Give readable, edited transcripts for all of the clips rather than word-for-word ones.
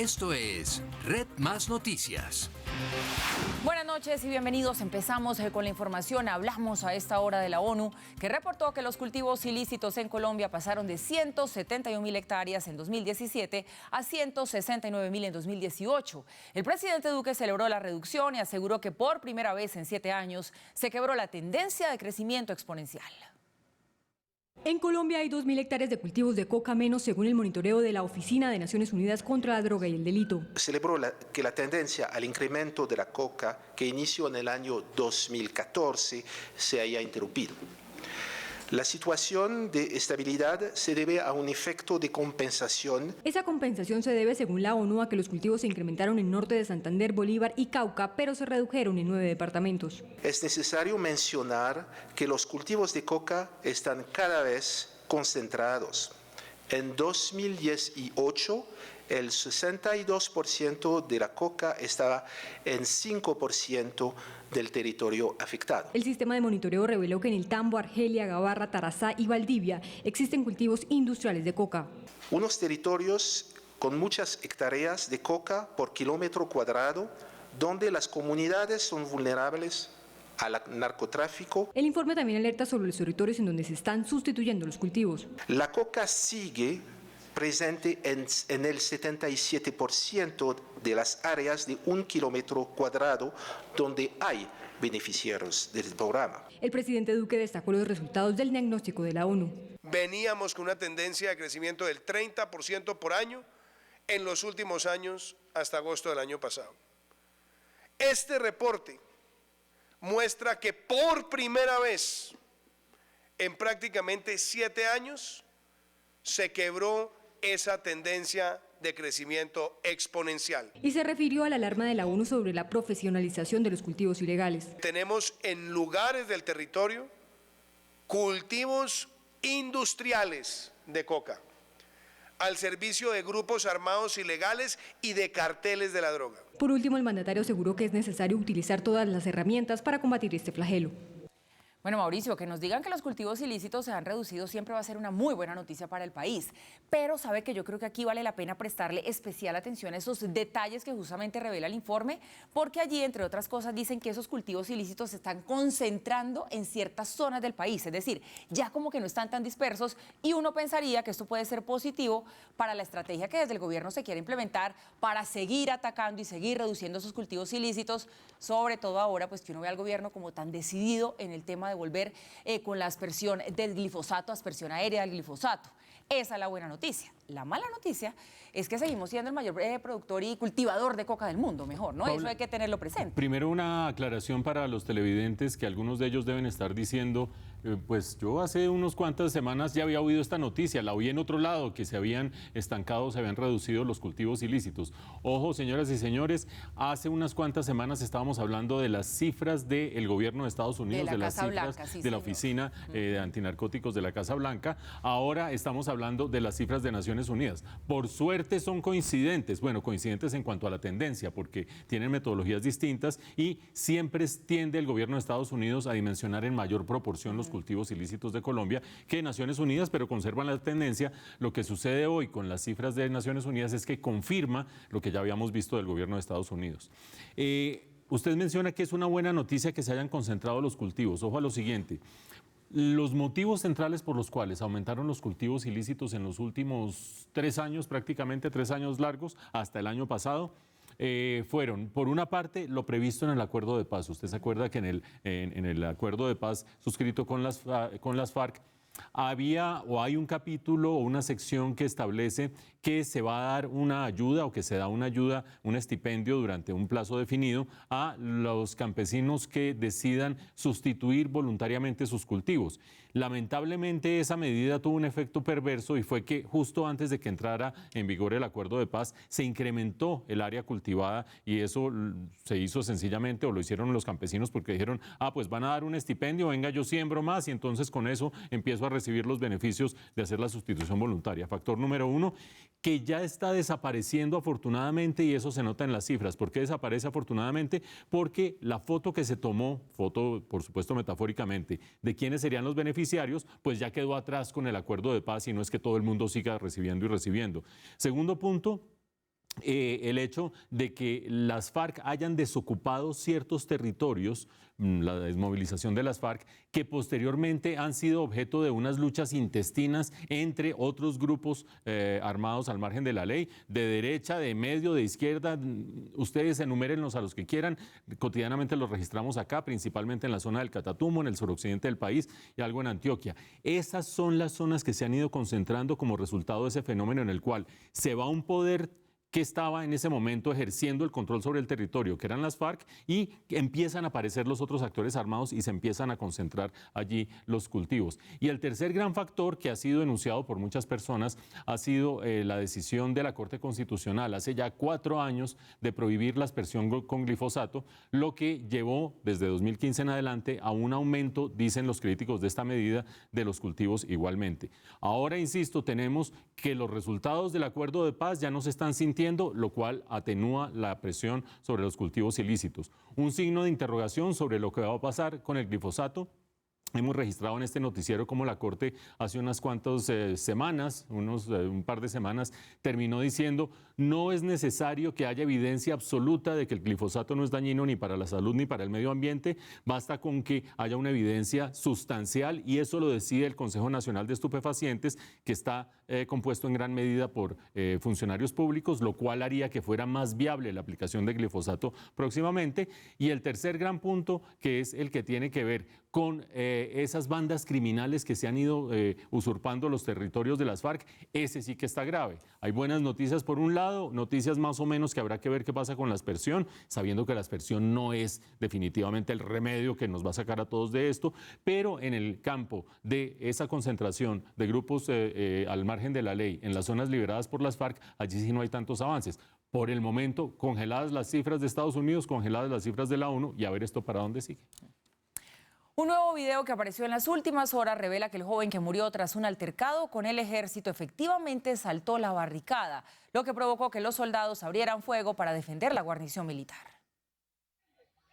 Esto es Red Más Noticias. Buenas noches y bienvenidos. Empezamos con la información. Hablamos a esta hora de la ONU, que reportó que los cultivos ilícitos en Colombia pasaron de 171.000 hectáreas en 2017 a 169.000 en 2018. El presidente Duque celebró la reducción y aseguró que por primera vez en 7 años se quebró la tendencia de crecimiento exponencial. En Colombia hay 2.000 hectáreas de cultivos de coca menos, según el monitoreo de la Oficina de Naciones Unidas contra la Droga y el Delito. Celebró que la tendencia al incremento de la coca, que inició en el año 2014, se haya interrumpido. La situación de estabilidad se debe a un efecto de compensación. Esa compensación se debe, según la ONU, a que los cultivos se incrementaron en norte de Santander, Bolívar y Cauca, pero se redujeron en 9 departamentos. Es necesario mencionar que los cultivos de coca están cada vez concentrados. En 2018, el 62% de la coca estaba en 5% del territorio afectado. El sistema de monitoreo reveló que en el Tambo, Argelia, Gabarra, Tarazá y Valdivia existen cultivos industriales de coca. Unos territorios con muchas hectáreas de coca por kilómetro cuadrado, donde las comunidades son vulnerables al narcotráfico. El informe también alerta sobre los territorios en donde se están sustituyendo los cultivos. La coca sigue presente en el 77% de las áreas de 1 kilómetro cuadrado donde hay beneficiarios del programa. El presidente Duque destacó los resultados del diagnóstico de la ONU. Veníamos con una tendencia de crecimiento del 30% por año en los últimos años hasta agosto del año pasado. Este reporte muestra que por primera vez en prácticamente 7 años se quebró esa tendencia de crecimiento exponencial. Y se refirió a la alarma de la ONU sobre la profesionalización de los cultivos ilegales. Tenemos en lugares del territorio cultivos industriales de coca al servicio de grupos armados ilegales y de carteles de la droga. Por último, el mandatario aseguró que es necesario utilizar todas las herramientas para combatir este flagelo. Bueno, Mauricio, que nos digan que los cultivos ilícitos se han reducido siempre va a ser una muy buena noticia para el país. Pero sabe que yo creo que aquí vale la pena prestarle especial atención a esos detalles que justamente revela el informe, porque allí, entre otras cosas, dicen que esos cultivos ilícitos se están concentrando en ciertas zonas del país. Es decir, ya como que no están tan dispersos y uno pensaría que esto puede ser positivo para la estrategia que desde el gobierno se quiere implementar para seguir atacando y seguir reduciendo esos cultivos ilícitos, sobre todo ahora pues que uno ve al gobierno como tan decidido en el tema de volver con la aspersión del glifosato, aspersión aérea del glifosato. Esa es la buena noticia. La mala noticia es que seguimos siendo el mayor productor y cultivador de coca del mundo, mejor, ¿no? Paula, eso hay que tenerlo presente. Primero una aclaración para los televidentes, que algunos de ellos deben estar diciendo, pues yo hace unas cuantas semanas ya había oído esta noticia, la oí en otro lado, que se habían estancado, se habían reducido los cultivos ilícitos. Ojo, señoras y señores, hace unas cuantas semanas estábamos hablando de las cifras del gobierno de Estados Unidos, de las cifras de la Oficina de Antinarcóticos de la Casa Blanca. Ahora estamos hablando de las cifras de Naciones Unidas. Por suerte son coincidentes, bueno, coincidentes en cuanto a la tendencia, porque tienen metodologías distintas y siempre tiende el gobierno de Estados Unidos a dimensionar en mayor proporción los cultivos ilícitos de Colombia que Naciones Unidas, pero conservan la tendencia. Lo que sucede hoy con las cifras de Naciones Unidas es que confirma lo que ya habíamos visto del gobierno de Estados Unidos. Usted menciona que es una buena noticia que se hayan concentrado los cultivos. Ojo a lo siguiente. Los motivos centrales por los cuales aumentaron los cultivos ilícitos en los últimos 3 años, prácticamente 3 años largos, hasta el año pasado, fueron, por una parte, lo previsto en el acuerdo de paz. Usted se acuerda que en el acuerdo de paz suscrito con las FARC, había o hay un capítulo o una sección que establece que se va a dar una ayuda o que se da una ayuda, un estipendio durante un plazo definido a los campesinos que decidan sustituir voluntariamente sus cultivos. Lamentablemente esa medida tuvo un efecto perverso y fue que justo antes de que entrara en vigor el acuerdo de paz se incrementó el área cultivada y eso se hizo sencillamente, o lo hicieron los campesinos porque dijeron, pues van a dar un estipendio, venga yo siembro más y entonces con eso empiezo a recibir los beneficios de hacer la sustitución voluntaria. Factor número 1, que ya está desapareciendo afortunadamente, y eso se nota en las cifras. ¿Por qué desaparece afortunadamente? Porque la foto que se tomó, foto por supuesto metafóricamente, de quiénes serían los beneficiarios, pues ya quedó atrás con el acuerdo de paz y no es que todo el mundo siga recibiendo y recibiendo. Segundo punto, el hecho de que las FARC hayan desocupado ciertos territorios, la desmovilización de las FARC, que posteriormente han sido objeto de unas luchas intestinas entre otros grupos armados al margen de la ley, de derecha, de medio, de izquierda. Ustedes enumérenlos a los que quieran. Cotidianamente los registramos acá, principalmente en la zona del Catatumbo, en el suroccidente del país y algo en Antioquia. Esas son las zonas que se han ido concentrando como resultado de ese fenómeno en el cual se va un poder que estaba en ese momento ejerciendo el control sobre el territorio, que eran las FARC, y empiezan a aparecer los otros actores armados y se empiezan a concentrar allí los cultivos. Y el tercer gran factor que ha sido denunciado por muchas personas ha sido la decisión de la Corte Constitucional hace ya 4 años de prohibir la aspersión con glifosato, lo que llevó desde 2015 en adelante a un aumento, dicen los críticos de esta medida, de los cultivos igualmente. Ahora, insisto, tenemos que los resultados del acuerdo de paz ya no se están sintiendo, lo cual atenúa la presión sobre los cultivos ilícitos. Un signo de interrogación sobre lo que va a pasar con el glifosato. Hemos registrado en este noticiero como la Corte hace unas cuantas semanas, un par de semanas, terminó diciendo no es necesario que haya evidencia absoluta de que el glifosato no es dañino ni para la salud ni para el medio ambiente, basta con que haya una evidencia sustancial y eso lo decide el Consejo Nacional de Estupefacientes, que está compuesto en gran medida por funcionarios públicos, lo cual haría que fuera más viable la aplicación de glifosato próximamente. Y el tercer gran punto, que es el que tiene que ver con esas bandas criminales que se han ido usurpando los territorios de las FARC, ese sí que está grave. Hay buenas noticias por un lado, noticias más o menos que habrá que ver qué pasa con la aspersión, sabiendo que la aspersión no es definitivamente el remedio que nos va a sacar a todos de esto, pero en el campo de esa concentración de grupos al margen de la ley, en las zonas liberadas por las FARC, allí sí no hay tantos avances. Por el momento, congeladas las cifras de Estados Unidos, congeladas las cifras de la ONU, y a ver esto para dónde sigue. Un nuevo video que apareció en las últimas horas revela que el joven que murió tras un altercado con el ejército efectivamente saltó la barricada, lo que provocó que los soldados abrieran fuego para defender la guarnición militar.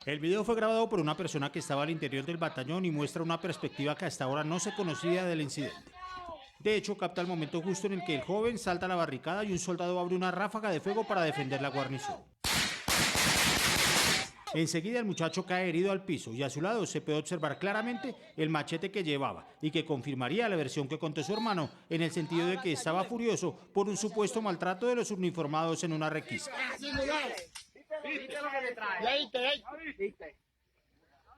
El video fue grabado por una persona que estaba al interior del batallón y muestra una perspectiva que hasta ahora no se conocía del incidente. De hecho, capta el momento justo en el que el joven salta a la barricada y un soldado abre una ráfaga de fuego para defender la guarnición. Enseguida el muchacho cae herido al piso y a su lado se puede observar claramente el machete que llevaba y que confirmaría la versión que contó su hermano en el sentido de que estaba furioso por un supuesto maltrato de los uniformados en una requisa.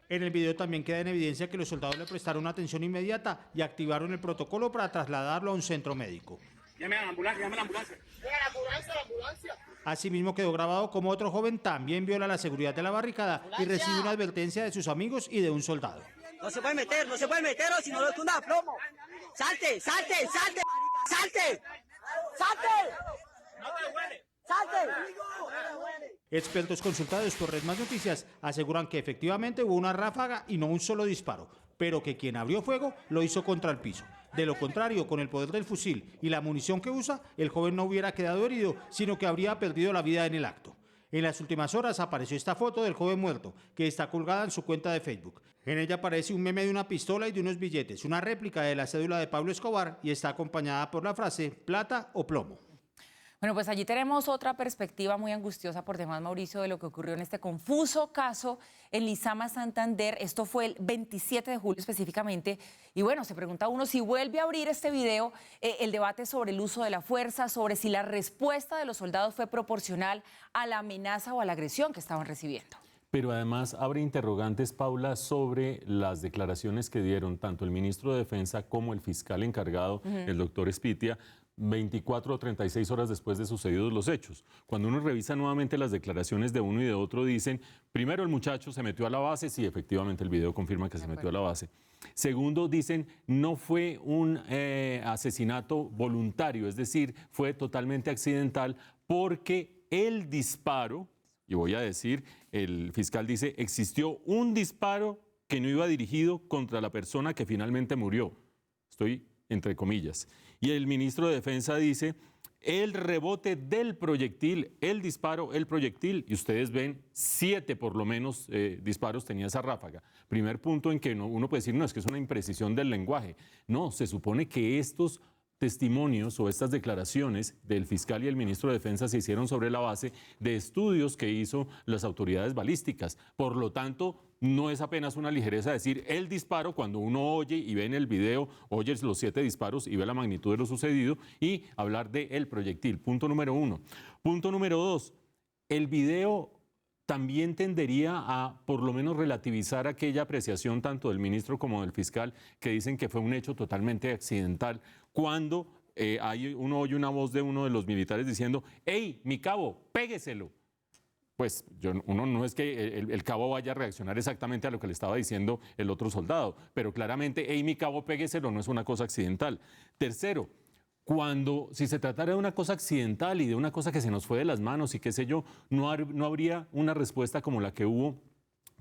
En el video también queda en evidencia que los soldados le prestaron atención inmediata y activaron el protocolo para trasladarlo a un centro médico. Llame a la ambulancia, llame a la ambulancia. La ambulancia. Asimismo quedó grabado como otro joven también viola la seguridad de la barricada y recibe una advertencia de sus amigos y de un soldado. No se puede meter o si no lo tunda a plomo. Salte, salte, salte, salte, salte. No te huele. Salte. Expertos consultados por Red Más Noticias aseguran que efectivamente hubo una ráfaga y no un solo disparo, pero que quien abrió fuego lo hizo contra el piso. De lo contrario, con el poder del fusil y la munición que usa, el joven no hubiera quedado herido, sino que habría perdido la vida en el acto. En las últimas horas apareció esta foto del joven muerto, que está colgada en su cuenta de Facebook. En ella aparece un meme de una pistola y de unos billetes, una réplica de la cédula de Pablo Escobar y está acompañada por la frase plata o plomo. Bueno, pues allí tenemos otra perspectiva muy angustiosa por demás, Mauricio, de lo que ocurrió en este confuso caso en Lizama, Santander. Esto fue el 27 de julio específicamente. Y bueno, se pregunta uno si vuelve a abrir este video el debate sobre el uso de la fuerza, sobre si la respuesta de los soldados fue proporcional a la amenaza o a la agresión que estaban recibiendo. Pero además abre interrogantes, Paula, sobre las declaraciones que dieron tanto el ministro de Defensa como el fiscal encargado, el doctor Espitia, 24 o 36 horas después de sucedidos los hechos. Cuando uno revisa nuevamente las declaraciones de uno y de otro, dicen, primero el muchacho se metió a la base, sí, efectivamente el video confirma que se metió a la base. Segundo, dicen, no fue un asesinato voluntario, es decir, fue totalmente accidental porque el disparo, y voy a decir, el fiscal dice, existió un disparo que no iba dirigido contra la persona que finalmente murió. Estoy entre comillas. Y el ministro de Defensa dice, el rebote del proyectil, el disparo, el proyectil, y ustedes ven 7 por lo menos disparos tenía esa ráfaga. Primer punto en que uno puede decir, no, es que es una imprecisión del lenguaje. No, se supone que estos testimonios o estas declaraciones del fiscal y el ministro de Defensa se hicieron sobre la base de estudios que hizo las autoridades balísticas. Por lo tanto, no es apenas una ligereza decir el disparo cuando uno oye y ve en el video, oye los 7 disparos y ve la magnitud de lo sucedido y hablar del proyectil. Punto número 1. Punto número 2. El video también tendería a por lo menos relativizar aquella apreciación tanto del ministro como del fiscal que dicen que fue un hecho totalmente accidental cuando uno oye una voz de uno de los militares diciendo «¡Ey, mi cabo, pégueselo!». Pues uno no es que el cabo vaya a reaccionar exactamente a lo que le estaba diciendo el otro soldado, pero claramente «Ey, mi cabo, pégueselo» no es una cosa accidental. Tercero, si se tratara de una cosa accidental y de una cosa que se nos fue de las manos y qué sé yo, no habría una respuesta como la que hubo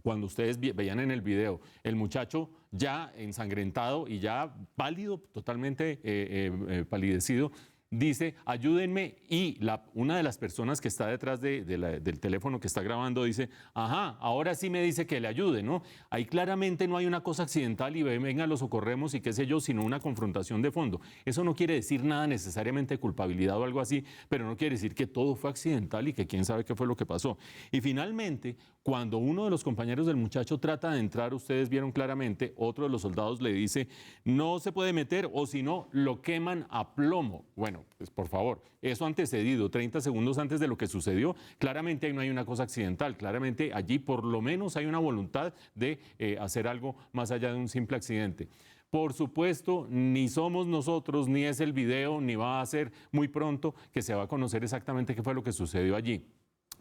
cuando ustedes veían en el video. El muchacho ya ensangrentado y ya pálido, totalmente palidecido, dice, ayúdenme, y una de las personas que está detrás del teléfono que está grabando dice, ajá, ahora sí me dice que le ayude, ¿no? Ahí claramente no hay una cosa accidental y venga, lo socorremos y qué sé yo, sino una confrontación de fondo. Eso no quiere decir nada necesariamente de culpabilidad o algo así, pero no quiere decir que todo fue accidental y que quién sabe qué fue lo que pasó. Y finalmente, cuando uno de los compañeros del muchacho trata de entrar, ustedes vieron claramente, otro de los soldados le dice, no se puede meter o si no, lo queman a plomo. Bueno, pues por favor, eso antecedido 30 segundos antes de lo que sucedió, claramente ahí no hay una cosa accidental, claramente allí por lo menos hay una voluntad de hacer algo más allá de un simple accidente. Por supuesto, ni somos nosotros, ni es el video, ni va a ser muy pronto que se va a conocer exactamente qué fue lo que sucedió allí.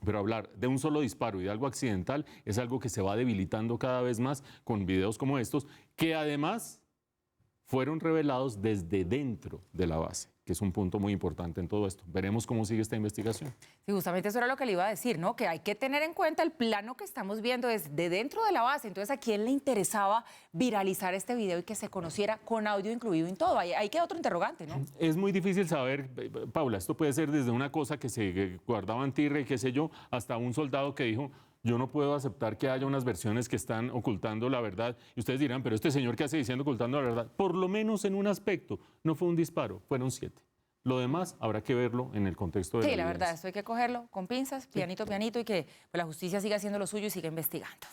Pero hablar de un solo disparo y de algo accidental es algo que se va debilitando cada vez más con videos como estos, que además fueron revelados desde dentro de la base, que es un punto muy importante en todo esto. Veremos cómo sigue esta investigación. Sí, justamente eso era lo que le iba a decir, ¿no? Que hay que tener en cuenta el plano que estamos viendo es de dentro de la base. Entonces, ¿a quién le interesaba viralizar este video y que se conociera con audio incluido en todo? Ahí queda otro interrogante, ¿no? Es muy difícil saber, Paula, esto puede ser desde una cosa que se guardaba en tierra y qué sé yo, hasta un soldado que dijo, yo no puedo aceptar que haya unas versiones que están ocultando la verdad. Y ustedes dirán, pero este señor, ¿qué hace diciendo ocultando la verdad? Por lo menos en un aspecto, no fue un disparo, fueron 7. Lo demás habrá que verlo en el contexto de la la evidencia. verdad, esto hay que cogerlo con pinzas, pianito, pianito, y que la justicia siga haciendo lo suyo y siga investigando.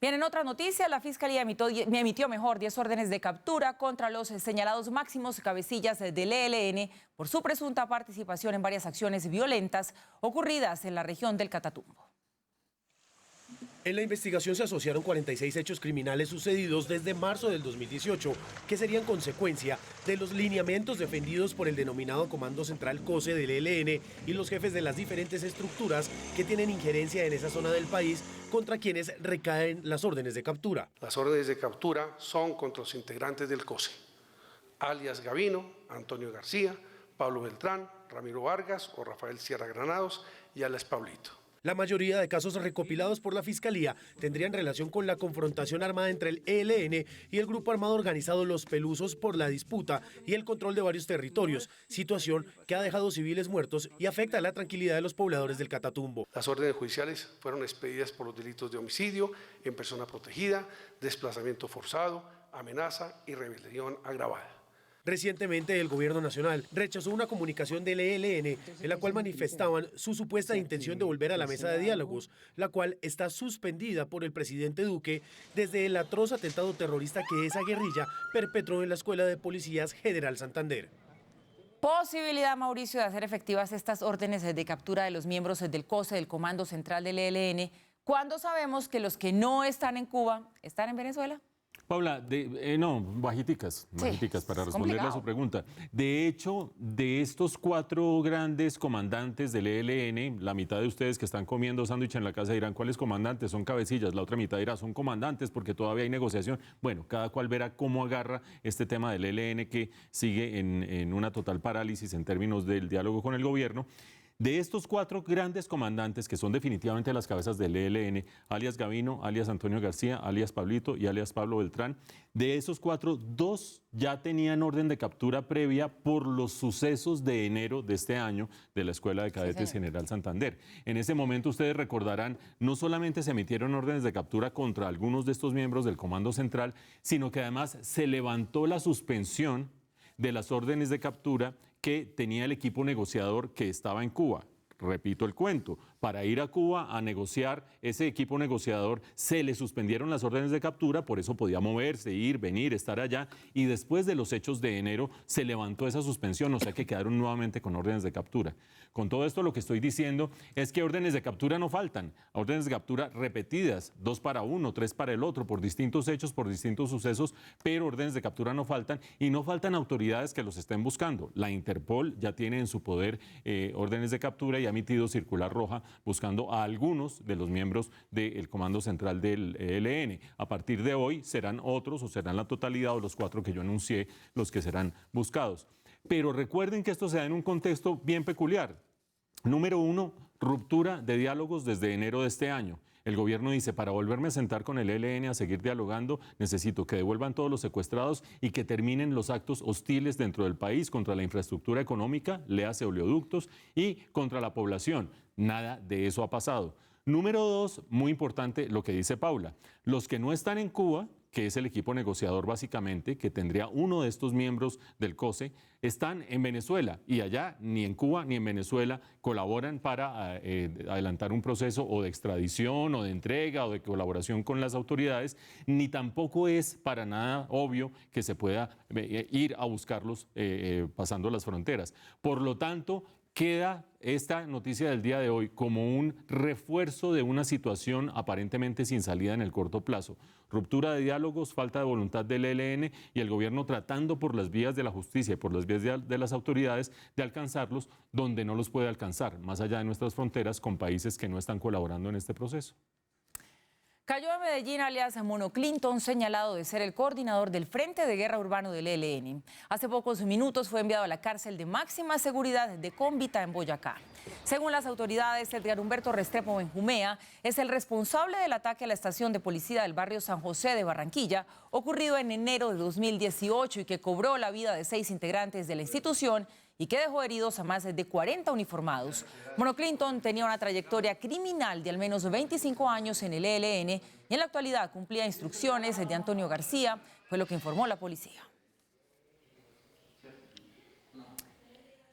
Bien, en otras noticias, la Fiscalía emitió 10 órdenes de captura contra los señalados máximos cabecillas del ELN por su presunta participación en varias acciones violentas ocurridas en la región del Catatumbo. En la investigación se asociaron 46 hechos criminales sucedidos desde marzo del 2018, que serían consecuencia de los lineamientos defendidos por el denominado Comando Central COSE del ELN y los jefes de las diferentes estructuras que tienen injerencia en esa zona del país contra quienes recaen las órdenes de captura. Las órdenes de captura son contra los integrantes del COSE, alias Gavino, Antonio García, Pablo Beltrán, Ramiro Vargas o Rafael Sierra Granados y alias Pablito. La mayoría de casos recopilados por la Fiscalía tendrían relación con la confrontación armada entre el ELN y el grupo armado organizado Los Pelusos por la disputa y el control de varios territorios, situación que ha dejado civiles muertos y afecta a la tranquilidad de los pobladores del Catatumbo. Las órdenes judiciales fueron expedidas por los delitos de homicidio en persona protegida, desplazamiento forzado, amenaza y rebelión agravada. Recientemente el Gobierno Nacional rechazó una comunicación del ELN en la cual manifestaban su supuesta intención de volver a la mesa de diálogos, la cual está suspendida por el presidente Duque desde el atroz atentado terrorista que esa guerrilla perpetró en la Escuela de Policías General Santander. Posibilidad, Mauricio, de hacer efectivas estas órdenes de captura de los miembros del COSE, del Comando Central del ELN, cuando sabemos que los que no están en Cuba están en Venezuela. Paula, bajiticas para responderle a su pregunta. De hecho, de estos 4 grandes comandantes del ELN, la mitad de ustedes que están comiendo sándwich en la casa dirán, ¿cuáles comandantes? Son cabecillas. La otra mitad dirá, son comandantes porque todavía hay negociación. Bueno, cada cual verá cómo agarra este tema del ELN que sigue en una total parálisis en términos del diálogo con el gobierno. De estos 4 grandes comandantes, que son definitivamente las cabezas del ELN, alias Gavino, alias Antonio García, alias Pablito y alias Pablo Beltrán, de esos 4, 2 ya tenían orden de captura previa por los sucesos de enero de este año de la Escuela de Cadetes General Santander. En ese momento, ustedes recordarán, no solamente se emitieron órdenes de captura contra algunos de estos miembros del Comando Central, sino que además se levantó la suspensión de las órdenes de captura que tenía el equipo negociador que estaba en Cuba. Repito el cuento, para ir a Cuba a negociar, ese equipo negociador se le suspendieron las órdenes de captura, por eso podía moverse, ir, venir, estar allá, y después de los hechos de enero se levantó esa suspensión, o sea que quedaron nuevamente con órdenes de captura. Con todo esto lo que estoy diciendo es que órdenes de captura no faltan, órdenes de captura repetidas, 2 para uno, 3 para el otro, por distintos hechos, por distintos sucesos, pero órdenes de captura no faltan y no faltan autoridades que los estén buscando. La Interpol ya tiene en su poder órdenes de captura y ha emitido circular roja buscando a algunos de los miembros del Comando Central del ELN. A partir de hoy serán otros o serán la totalidad o los 4 que yo anuncié los que serán buscados. Pero recuerden que esto se da en un contexto bien peculiar. Número 1, ruptura de diálogos desde enero de este año. El gobierno dice, para volverme a sentar con el ELN a seguir dialogando, necesito que devuelvan todos los secuestrados y que terminen los actos hostiles dentro del país contra la infraestructura económica, léase oleoductos, y contra la población. Nada de eso ha pasado. Número 2, muy importante lo que dice Paula. Los que no están en Cuba, que es el equipo negociador básicamente, que tendría uno de estos miembros del COSE, están en Venezuela y allá ni en Cuba ni en Venezuela colaboran para adelantar un proceso o de extradición o de entrega o de colaboración con las autoridades, ni tampoco es para nada obvio que se pueda ir a buscarlos pasando las fronteras. Por lo tanto, queda esta noticia del día de hoy como un refuerzo de una situación aparentemente sin salida en el corto plazo. Ruptura de diálogos, falta de voluntad del ELN y el gobierno tratando por las vías de la justicia y por las vías de las autoridades de alcanzarlos donde no los puede alcanzar, más allá de nuestras fronteras con países que no están colaborando en este proceso. Cayó en Medellín alias Mono Clinton, señalado de ser el coordinador del Frente de Guerra Urbano del ELN. Hace pocos minutos fue enviado a la cárcel de máxima seguridad de Cómbita en Boyacá. Según las autoridades, Edgar Humberto Restrepo Benjumea es el responsable del ataque a la estación de policía del barrio San José de Barranquilla, ocurrido en enero de 2018 y que cobró la vida de 6 integrantes de la institución y que dejó heridos a más de 40 uniformados. Mono Clinton tenía una trayectoria criminal de al menos 25 años en el ELN y en la actualidad cumplía instrucciones de Antonio García, fue lo que informó la policía.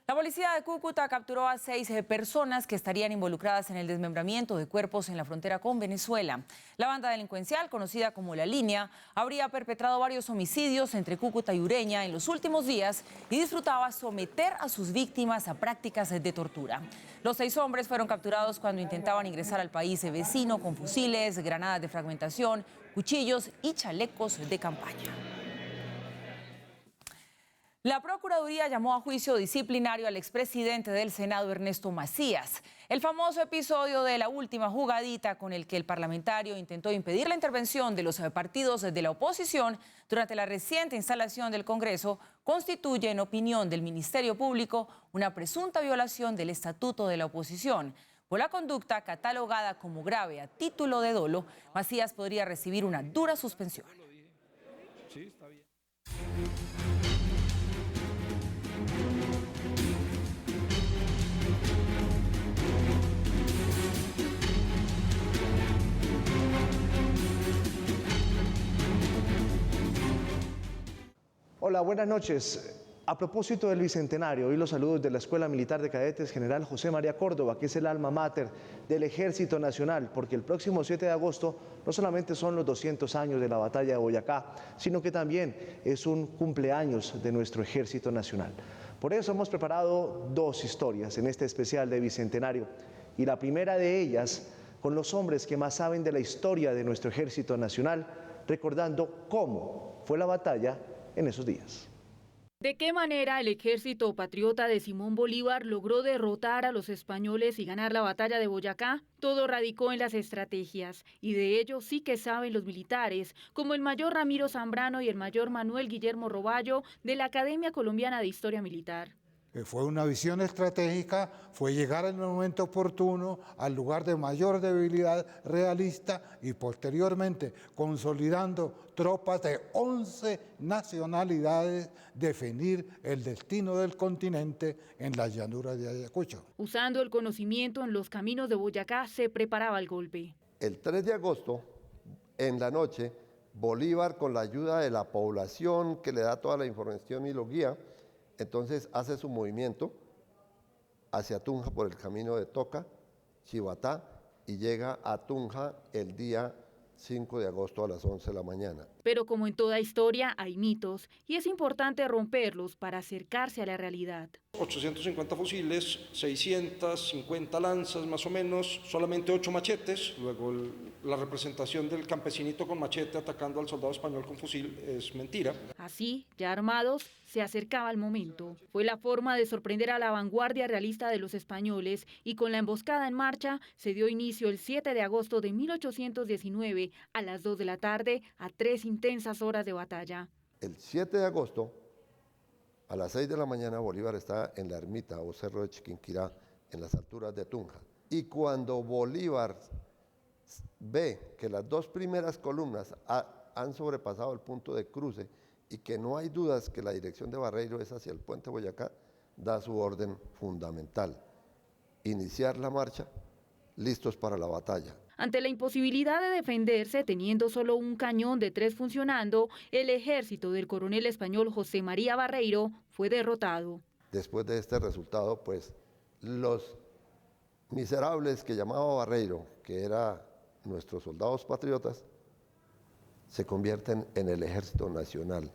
La policía de Cúcuta capturó a 6 personas que estarían involucradas en el desmembramiento de cuerpos en la frontera con Venezuela. La banda delincuencial, conocida como La Línea, habría perpetrado varios homicidios entre Cúcuta y Ureña en los últimos días y disfrutaba someter a sus víctimas a prácticas de tortura. Los 6 hombres fueron capturados cuando intentaban ingresar al país vecino con fusiles, granadas de fragmentación, cuchillos y chalecos de campaña. La Procuraduría llamó a juicio disciplinario al expresidente del Senado, Ernesto Macías. El famoso episodio de la última jugadita con el que el parlamentario intentó impedir la intervención de los partidos de la oposición durante la reciente instalación del Congreso constituye, en opinión del Ministerio Público, una presunta violación del Estatuto de la Oposición. Por la conducta catalogada como grave a título de dolo, Macías podría recibir una dura suspensión. Sí, está bien. Hola, buenas noches. A propósito del Bicentenario, hoy los saludos de la Escuela Militar de Cadetes General José María Córdoba, que es el alma mater del Ejército Nacional, porque el próximo 7 de agosto no solamente son los 200 años de la batalla de Boyacá, sino que también es un cumpleaños de nuestro Ejército Nacional. Por eso hemos preparado 2 historias en este especial de Bicentenario, y la primera de ellas con los hombres que más saben de la historia de nuestro Ejército Nacional, recordando cómo fue la batalla en esos días. ¿De qué manera el ejército patriota de Simón Bolívar logró derrotar a los españoles y ganar la batalla de Boyacá? Todo radicó en las estrategias, y de ello sí que saben los militares, como el mayor Ramiro Zambrano y el mayor Manuel Guillermo Roballo de la Academia Colombiana de Historia Militar. Fue una visión estratégica, fue llegar en el momento oportuno al lugar de mayor debilidad realista y posteriormente consolidando tropas de 11 nacionalidades definir el destino del continente en las llanuras de Ayacucho. Usando el conocimiento en los caminos de Boyacá se preparaba el golpe. El 3 de agosto, en la noche, Bolívar, con la ayuda de la población que le da toda la información y lo guía, entonces hace su movimiento hacia Tunja por el camino de Toca, Chivatá, y llega a Tunja el día 5 de agosto a las 11 de la mañana. Pero como en toda historia hay mitos y es importante romperlos para acercarse a la realidad. 850 fusiles, 650 lanzas más o menos, solamente 8 machetes, luego la representación del campesinito con machete atacando al soldado español con fusil es mentira. Así, ya armados, se acercaba el momento. Fue la forma de sorprender a la vanguardia realista de los españoles y con la emboscada en marcha se dio inicio el 7 de agosto de 1819 a las 2 de la tarde a 3 intensas horas de batalla. El 7 de agosto, a las 6 de la mañana, Bolívar está en la ermita o cerro de Chiquinquirá, en las alturas de Tunja. Y cuando Bolívar ve que las 2 primeras columnas han sobrepasado el punto de cruce y que no hay dudas que la dirección de Barreiro es hacia el puente Boyacá, da su orden fundamental: iniciar la marcha, listos para la batalla. Ante la imposibilidad de defenderse, teniendo solo un cañón de 3 funcionando, el ejército del coronel español José María Barreiro fue derrotado. Después de este resultado, pues los miserables que llamaba Barreiro, que eran nuestros soldados patriotas, se convierten en el Ejército Nacional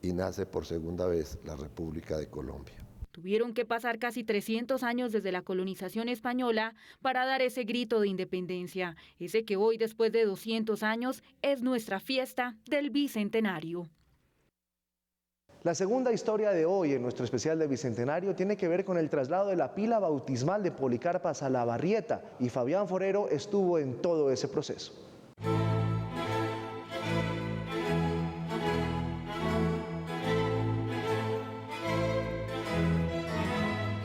y nace por segunda vez la República de Colombia. Tuvieron que pasar casi 300 años desde la colonización española para dar ese grito de independencia, ese que hoy, después de 200 años, es nuestra fiesta del Bicentenario. La segunda historia de hoy en nuestro especial de Bicentenario tiene que ver con el traslado de la pila bautismal de Policarpa Salabarrieta, y Fabián Forero estuvo en todo ese proceso.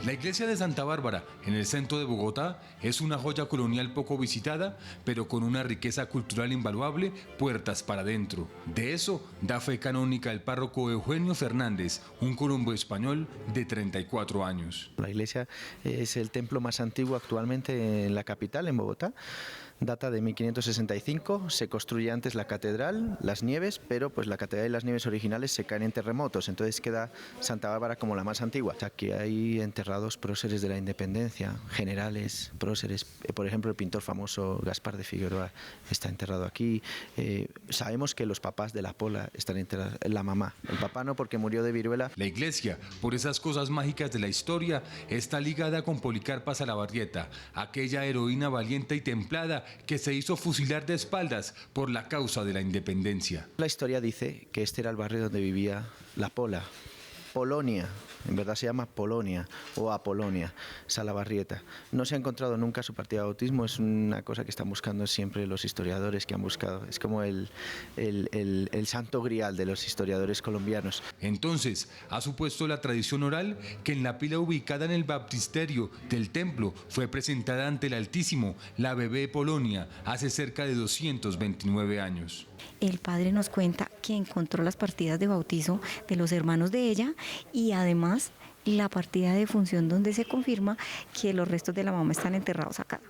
La iglesia de Santa Bárbara, en el centro de Bogotá, es una joya colonial poco visitada, pero con una riqueza cultural invaluable, puertas para adentro. De eso da fe canónica el párroco Eugenio Fernández, un colombo español de 34 años. La iglesia es el templo más antiguo actualmente en la capital, en Bogotá. Data de 1565, se construye antes la catedral, Las Nieves, pero pues la catedral y Las Nieves originales se caen en terremotos, entonces queda Santa Bárbara como la más antigua. Aquí hay enterrados próceres de la independencia, generales, próceres, por ejemplo el pintor famoso Gaspar de Figueroa está enterrado aquí. Sabemos que los papás de la Pola están enterrados, la mamá, el papá no porque murió de viruela. La iglesia, por esas cosas mágicas de la historia, está ligada con Policarpa Salabarrieta, aquella heroína valiente y templada que se hizo fusilar de espaldas por la causa de la independencia. La historia dice que este era el barrio donde vivía la Pola, Polonia, en verdad se llama Polonia o Apolonia, Salabarrieta. No se ha encontrado nunca su partida de bautismo, es una cosa que están buscando siempre los historiadores que han buscado. Es como el santo grial de los historiadores colombianos. Entonces, ha supuesto la tradición oral que en la pila ubicada en el baptisterio del templo fue presentada ante el Altísimo la bebé Polonia hace cerca de 229 años. El padre nos cuenta que encontró las partidas de bautizo de los hermanos de ella y además la partida de función donde se confirma que los restos de la mamá están enterrados acá.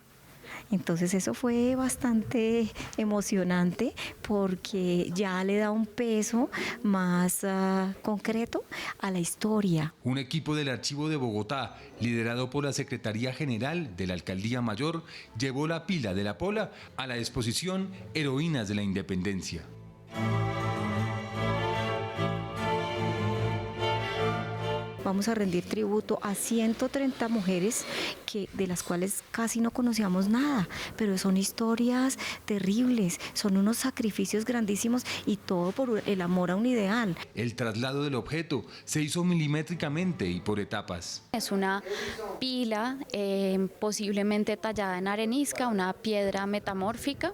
Entonces eso fue bastante emocionante porque ya le da un peso más concreto a la historia. Un equipo del Archivo de Bogotá, liderado por la Secretaría General de la Alcaldía Mayor, llevó la pila de la Pola a la exposición Heroínas de la Independencia. Vamos a rendir tributo a 130 mujeres de las cuales casi no conocíamos nada, pero son historias terribles, son unos sacrificios grandísimos y todo por el amor a un ideal. El traslado del objeto se hizo milimétricamente y por etapas. Es una pila posiblemente tallada en arenisca, una piedra metamórfica.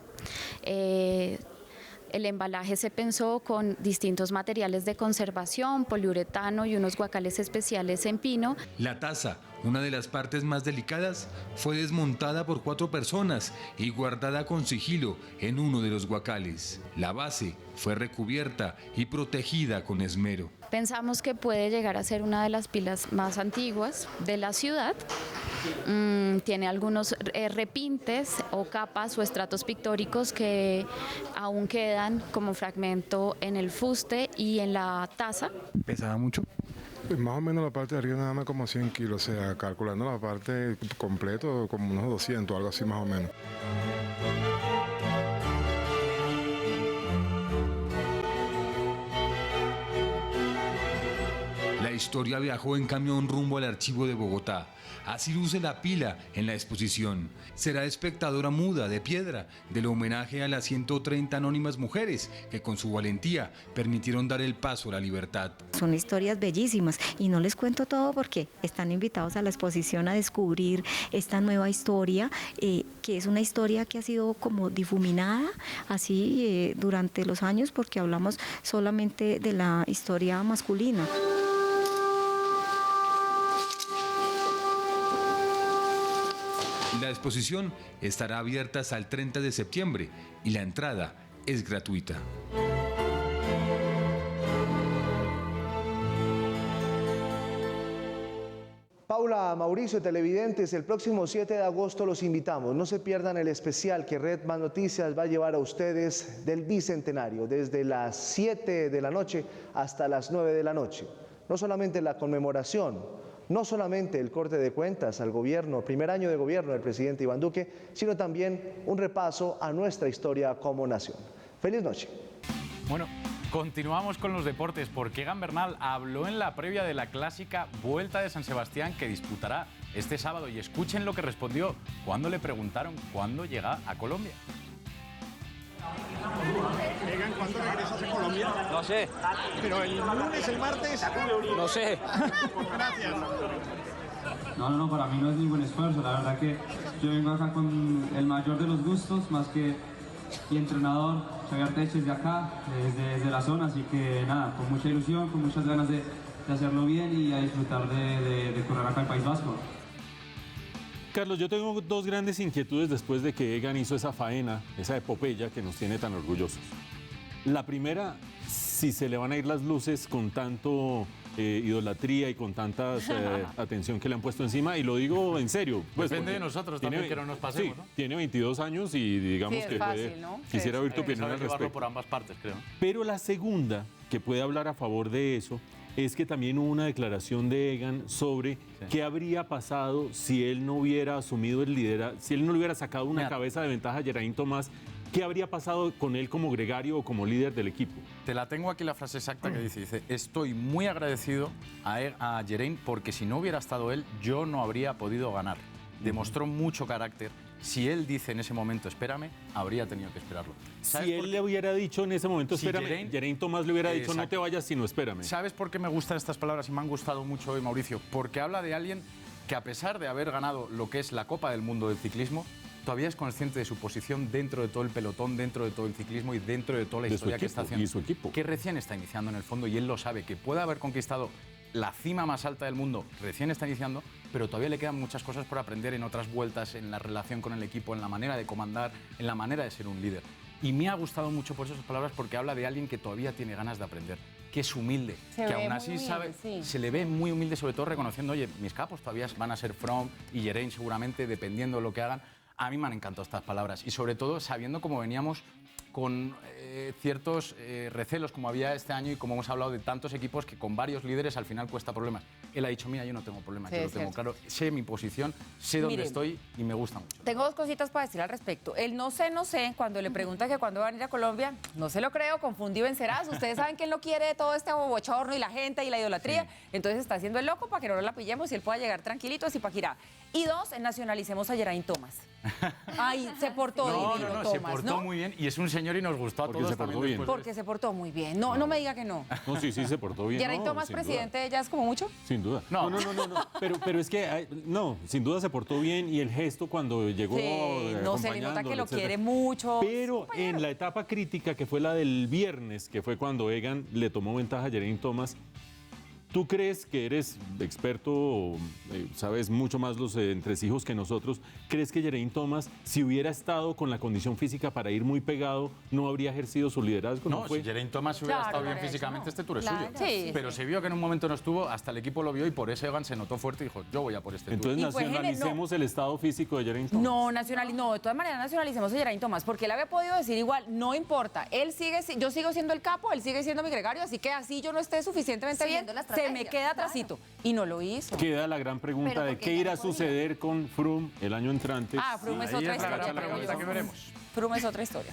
El embalaje se pensó con distintos materiales de conservación, poliuretano y unos guacales especiales en pino. La taza, una de las partes más delicadas, fue desmontada por 4 personas y guardada con sigilo en uno de los guacales. La base fue recubierta y protegida con esmero. Pensamos que puede llegar a ser una de las pilas más antiguas de la ciudad. Tiene algunos repintes o capas o estratos pictóricos que aún quedan como fragmento en el fuste y en la taza. ¿Pesaba mucho? Pues más o menos la parte de arriba nada más como 100 kilos, o sea, calculando la parte completo como unos 200, algo así más o menos. La historia viajó en camión rumbo al archivo de Bogotá. Así luce la pila en la exposición. Será espectadora muda de piedra del homenaje a las 130 anónimas mujeres que con su valentía permitieron dar el paso a la libertad. Son historias bellísimas y no les cuento todo porque están invitados a la exposición a descubrir esta nueva historia, que es una historia que ha sido como difuminada así durante los años porque hablamos solamente de la historia masculina. La exposición estará abierta hasta el 30 de septiembre y la entrada es gratuita. Paula, Mauricio, televidentes, el próximo 7 de agosto los invitamos. No se pierdan el especial que Red Más Noticias va a llevar a ustedes del Bicentenario, desde las 7 de la noche hasta las 9 de la noche. No solamente la conmemoración, no solamente el corte de cuentas al gobierno, primer año de gobierno del presidente Iván Duque, sino también un repaso a nuestra historia como nación. ¡Feliz noche! Bueno, continuamos con los deportes porque Egan Bernal habló en la previa de la clásica Vuelta de San Sebastián que disputará este sábado y escuchen lo que respondió cuando le preguntaron cuándo llega a Colombia. Egan, ¿cuándo regresas a Colombia? No sé. Pero el lunes, el martes. No sé. Gracias. No, para mí no es ningún esfuerzo. La verdad que yo vengo acá con el mayor de los gustos, más que mi entrenador, Xavier Teches, de acá, desde la zona. Así que nada, con mucha ilusión, con muchas ganas de hacerlo bien y a disfrutar de correr acá al País Vasco. Carlos, yo tengo dos grandes inquietudes después de que Egan hizo esa faena, esa epopeya que nos tiene tan orgullosos. La primera, si se le van a ir las luces con tanto idolatría y con tanta atención que le han puesto encima, y lo digo en serio. Pues, depende de nosotros también que no nos pasemos, sí, ¿no? Tiene 22 años y digamos sí, que fácil, puede, ¿no? quisiera oír tu opinión al llevarlo respecto. por ambas partes, creo. Pero la segunda, que puede hablar a favor de eso, es que también hubo una declaración de Egan sobre qué habría pasado si él no hubiera asumido el liderazgo, si él no le hubiera sacado una cabeza de ventaja a Geraint Thomas, ¿qué habría pasado con él como gregario o como líder del equipo? Te la tengo aquí la frase exacta que dice, estoy muy agradecido a Geraint porque si no hubiera estado él, yo no habría podido ganar. Demostró mucho carácter. Si él dice en ese momento, espérame, habría tenido que esperarlo. Si él le hubiera dicho en ese momento, espérame, Geraint Thomas le hubiera dicho, no te vayas, sino espérame. ¿Sabes por qué me gustan estas palabras y me han gustado mucho hoy, Mauricio? Porque habla de alguien que a pesar de haber ganado lo que es la Copa del Mundo del ciclismo, todavía es consciente de su posición dentro de todo el pelotón, dentro de todo el ciclismo y dentro de toda la historia que está haciendo. Y su equipo. Que recién está iniciando en el fondo y él lo sabe, que puede haber conquistado la cima más alta del mundo, recién está iniciando, pero todavía le quedan muchas cosas por aprender en otras vueltas, en la relación con el equipo, en la manera de comandar, en la manera de ser un líder. Y me ha gustado mucho por esas palabras porque habla de alguien que todavía tiene ganas de aprender, que es humilde, que aún así sabe, se le ve muy humilde, sobre todo reconociendo, oye, mis capos todavía van a ser Froome y Geraint seguramente, dependiendo de lo que hagan. A mí me han encantado estas palabras y sobre todo sabiendo cómo veníamos con ciertos recelos como había este año y como hemos hablado de tantos equipos que con varios líderes al final cuesta problemas. Él ha dicho, mira, yo no tengo problemas, yo lo tengo claro, sé mi posición, sé dónde estoy y me gusta mucho. Tengo dos cositas para decir al respecto. El no sé, cuando le pregunta que cuándo van a ir a Colombia, no se lo creo, confundí vencerás. Ustedes saben que él no quiere todo este bochorno y la gente y la idolatría, entonces está haciendo el loco para que no la pillemos y él pueda llegar tranquilito así para girar. Y dos, nacionalicemos a Geraint Thomas. Ay, se portó divino, Thomas, se portó muy bien y es un señor y nos gustó a todos se portó también. bien. Porque se portó muy bien. No me diga que no. No, sí, se portó bien. Geraint Thomas, presidente, ya es como mucho. Sin duda. No. Pero es que, sin duda se portó bien y el gesto cuando llegó no se le nota que lo quiere mucho. Pero en la etapa crítica, que fue la del viernes, que fue cuando Egan le tomó ventaja a Geraint Thomas, ¿tú crees que eres experto, sabes mucho más los entresijos que nosotros? ¿Crees que Geraint Thomas, si hubiera estado con la condición física para ir muy pegado, no habría ejercido su liderazgo? No, si Geraint Thomas hubiera estado bien físicamente, este tour es suyo. Sí, pero se vio que en un momento no estuvo, hasta el equipo lo vio y por eso Egan se notó fuerte y dijo, yo voy a por este Entonces tour. nacionalicemos el estado físico de Geraint Thomas. No, de todas maneras nacionalicemos a Geraint Thomas, porque él había podido decir igual, no importa, yo sigo siendo el capo, él sigue siendo mi gregario, así que así yo no esté suficientemente bien, se me queda atrasito. Y no lo hizo. Queda la gran pregunta de qué irá a suceder con Froome el año entrante. Froome es otra historia. La pregunta que veremos. Froome es otra historia.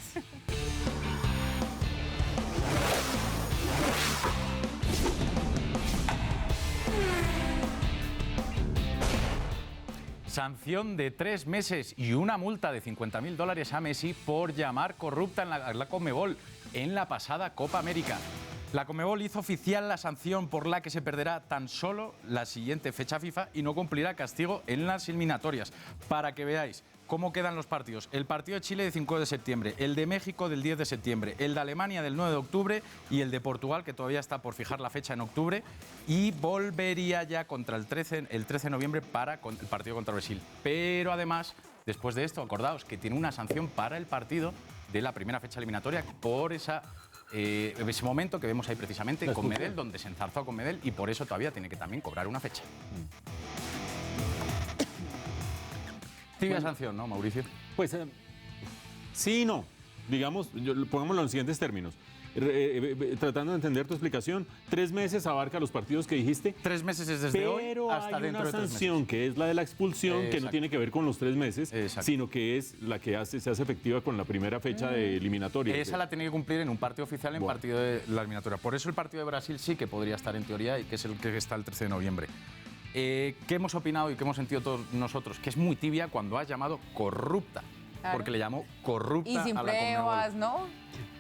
Sanción de 3 meses y una multa de $50.000 a Messi por llamar corrupta en la Conmebol en la pasada Copa América. La Conmebol hizo oficial la sanción por la que se perderá tan solo la siguiente fecha FIFA y no cumplirá castigo en las eliminatorias. Para que veáis cómo quedan los partidos. El partido de Chile del 5 de septiembre, el de México del 10 de septiembre, el de Alemania del 9 de octubre y el de Portugal, que todavía está por fijar la fecha en octubre, y volvería ya contra el 13 de noviembre para el partido contra Brasil. Pero además, después de esto, acordaos que tiene una sanción para el partido de la primera fecha eliminatoria por ese momento que vemos ahí precisamente con Medel, donde se enzarzó con Medel, y por eso todavía tiene que también cobrar una fecha. Tibia sanción, ¿no, Mauricio? Pues sí y no. Digamos, pongámoslo en los siguientes términos. Tratando de entender tu explicación, 3 meses abarca los partidos que dijiste. 3 meses es desde hoy hasta dentro de 3 meses. Pero hay una sanción que es la de la expulsión, que no tiene que ver con los 3 meses, sino que es la que se hace efectiva con la primera fecha de eliminatoria. Esa la tiene que cumplir en un partido oficial, en partido de la eliminatoria. Por eso el partido de Brasil sí que podría estar en teoría y que es el que está el 13 de noviembre. ¿Qué hemos opinado y qué hemos sentido todos nosotros? Que es muy tibia cuando ha llamado corrupta, porque le llamó corrupta y sin a la pruebas, Conmebol. ¿no?